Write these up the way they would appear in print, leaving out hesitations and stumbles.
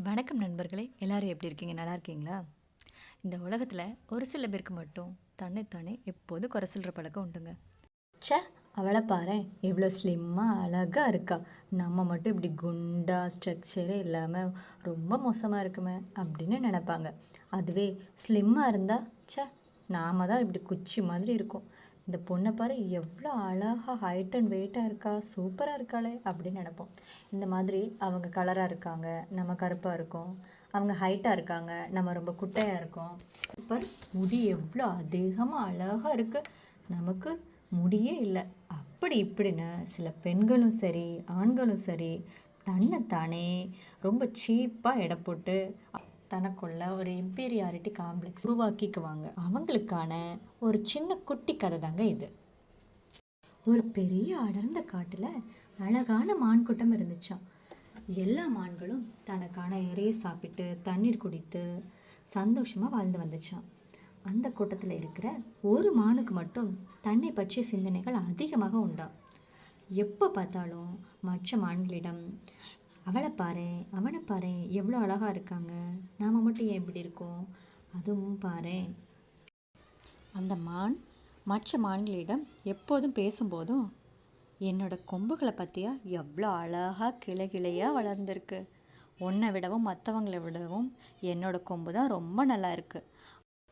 வணக்கம் நண்பர்களே, எல்லாரும் எப்படி இருக்கீங்க? நல்லா இருக்கீங்களா? இந்த உலகத்தில் ஒரு சில பேருக்கு மட்டும் தன்னைத்தானே எப்போதும் குறை சொல்கிற பழக்கம் உண்டுங்க. ச்சே, அவளை பாரேன், எவ்வளோ ஸ்லிம்மாக அழகாக இருக்கா, நம்ம மட்டும் இப்படி குண்டா ஸ்ட்ரக்சரே இல்லாமல் ரொம்ப மோசமாக இருக்குமே அப்படின்னு நினைப்பாங்க. அதுவே ஸ்லிம்மாக இருந்தால், ச்சே, நாம தான் இப்படி குச்சி மாதிரி இருக்கும், இந்த பொண்ணை பாரு எவ்வளோ அழகாக ஹைட் அண்ட் வெயிட்டாக இருக்கா, சூப்பராக இருக்காளே அப்படின்னு நினைப்போம். இந்த மாதிரி அவங்க கலராக இருக்காங்க, நம்ம கருப்பாக இருக்கோம். அவங்க ஹைட்டாக இருக்காங்க, நம்ம ரொம்ப குட்டையாக இருக்கோம். இப்போ முடி எவ்வளோ அதிகமாக அழகாக இருக்குது, நமக்கு முடியே இல்லை. அப்படி இப்படின்னு சில பெண்களும் சரி ஆண்களும் சரி தன்னைத்தானே ரொம்ப சீப்பாக எடை போட்டு தனக்குள்ள ஒரு இம்பீரியாரிட்டி காம்ப்ளெக்ஸ் உருவாக்கிக்குவாங்க. அவங்களுக்கான ஒரு சின்ன குட்டி கதை தாங்க இது. ஒரு பெரிய அடர்ந்த காட்டில் அழகான மான் கூட்டம் இருந்துச்சான். எல்லா மான்களும் தனக்கான இறையை சாப்பிட்டு தண்ணீர் குடித்து சந்தோஷமாக வாழ்ந்து வந்துச்சான். அந்த கூட்டத்தில் இருக்கிற ஒரு மானுக்கு மட்டும் தன்னை பற்றிய சிந்தனைகள் அதிகமாக உண்டா. எப்போ பார்த்தாலும் மற்ற மான்களிடம் அவளை பாரு, அவனை பாரு, எவ்வளோ அழகாக இருக்காங்க, நாம் மட்டும் ஏன் இப்படி இருக்கோம், அதுவும் பாரு. அந்த மான் மற்ற மான்களிடம் எப்போதும் பேசும்போதும், என்னோட கொம்புகளை பற்றியா எவ்வளோ அழகாக கிளை கிளையாக வளர்ந்துருக்கு, உன்னை விடவும் மற்றவங்களை விடவும் என்னோட கொம்பு தான் ரொம்ப நல்லா இருக்குது.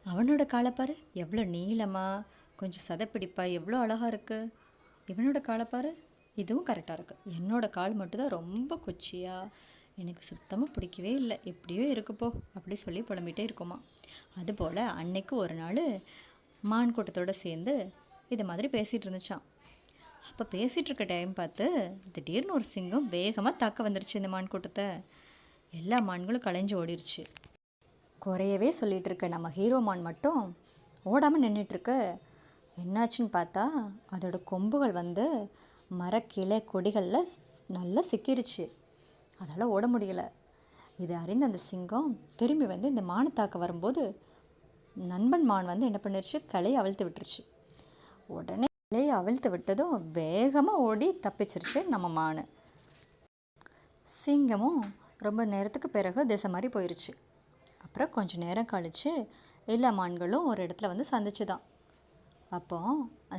அவனோட காலைப்பாரு எவ்வளோ நீளமாக கொஞ்சம் சதைப்பிடிப்பா எவ்வளோ அழகாக இருக்குது, இவனோட காலைப்பாரு இதுவும் கரெக்டாக இருக்குது, என்னோட கால் மட்டும்தான் ரொம்ப கொச்சியாக எனக்கு சுத்தமாக பிடிக்கவே இல்லை, எப்படியோ இருக்குப்போ அப்படி சொல்லி புலம்பிகிட்டே இருக்குமா. அதுபோல் அன்னைக்கு ஒரு நாள் மான் கூட்டத்தோடு சேர்ந்து இது மாதிரி பேசிகிட்டு இருந்துச்சான். அப்போ பேசிகிட்டு இருக்க டைம் பார்த்து திடீர்னு ஒரு சிங்கம் வேகமாக தாக்க வந்துருச்சு இந்த மான் கூட்டத்தை. எல்லா மான்களும் கலைஞ்சு ஓடிருச்சு. குறையவே சொல்லிகிட்டு இருக்க நம்ம ஹீரோ மான் மட்டும் ஓடாமல் நின்றுட்டுருக்கு. என்னாச்சுன்னு பார்த்தா அதோட கொம்புகள் மரக்கிளை கொடிகளில் நல்லா சிக்கிருச்சு. அதால் ஓட முடியலை. இது அறிந்த அந்த சிங்கம் திரும்பி இந்த மானை தாக்க வரும்போது நண்பன் மான் என்ன பண்ணிருச்சு, கலையை அவிழ்த்து விட்டுருச்சு. உடனே கலையை அவிழ்த்து விட்டதும் வேகமாக ஓடி தப்பிச்சிருச்சு நம்ம மான். சிங்கமும் ரொம்ப நேரத்துக்கு பிறகு திசை மாதிரி போயிடுச்சு. அப்புறம் கொஞ்சம் நேரம் கழித்து எல்லா மான்களும் ஒரு இடத்துல சந்திச்சு தான். அப்போ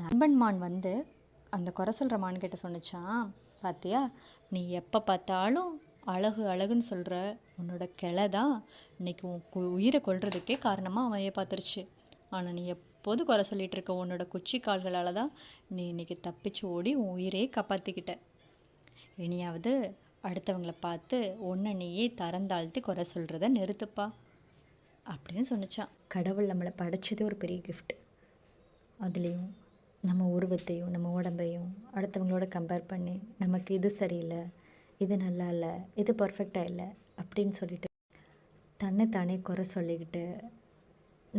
நண்பன் மான் அந்த குறை சொல்கிற மான்கிட்ட சொன்னிச்சான், பார்த்தியா, நீ எப்போ பார்த்தாலும் அழகு அழகுன்னு சொல்கிற உன்னோட கிளை தான் இன்றைக்கி உன் உயிரை கொள்றதுக்கே காரணமாக அவன் பார்த்துருச்சு. ஆனால் நீ எப்போது குறை சொல்லிகிட்டு இருக்க உன்னோட குச்சி கால்களால் தான் நீ இன்றைக்கி தப்பிச்சு ஓடி உன் உயிரையே காப்பாற்றிக்கிட்ட. இனியாவது அடுத்தவங்களை பார்த்து உன்னை நீயே தரந்தாழ்த்தி குறை சொல்கிறத நிறுத்துப்பா அப்படின்னு சொன்னிச்சான். கடவுள் நம்மளை படைச்சதே ஒரு பெரிய கிஃப்ட். அதுலேயும் நம்ம உருவத்தையும் நம்ம உடம்பையும் அடுத்தவங்களோட கம்பேர் பண்ணி நமக்கு இது சரியில்லை, இது நல்லா இல்லை, இது பர்ஃபெக்டாக இல்லை அப்படின்னு சொல்லிட்டு தன்னைத்தானே குறை சொல்லிக்கிட்டு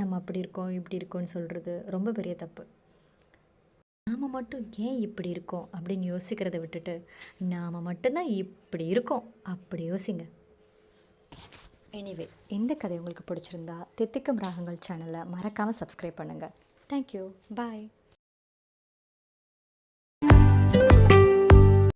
நம்ம அப்படி இருக்கோம் இப்படி இருக்கோன்னு சொல்கிறது ரொம்ப பெரிய தப்பு. நாம் மட்டும் ஏன் இப்படி இருக்கோம் அப்படின்னு யோசிக்கிறத விட்டுட்டு நாம் மட்டும்தான் இப்படி இருக்கோம் அப்படி யோசிங்க. எனிவே, இந்த கதை உங்களுக்கு பிடிச்சிருந்தா தித்திக்கும் ராகங்கள் சேனலை மறக்காமல் சப்ஸ்கிரைப் பண்ணுங்கள். தேங்க்யூ, பாய்.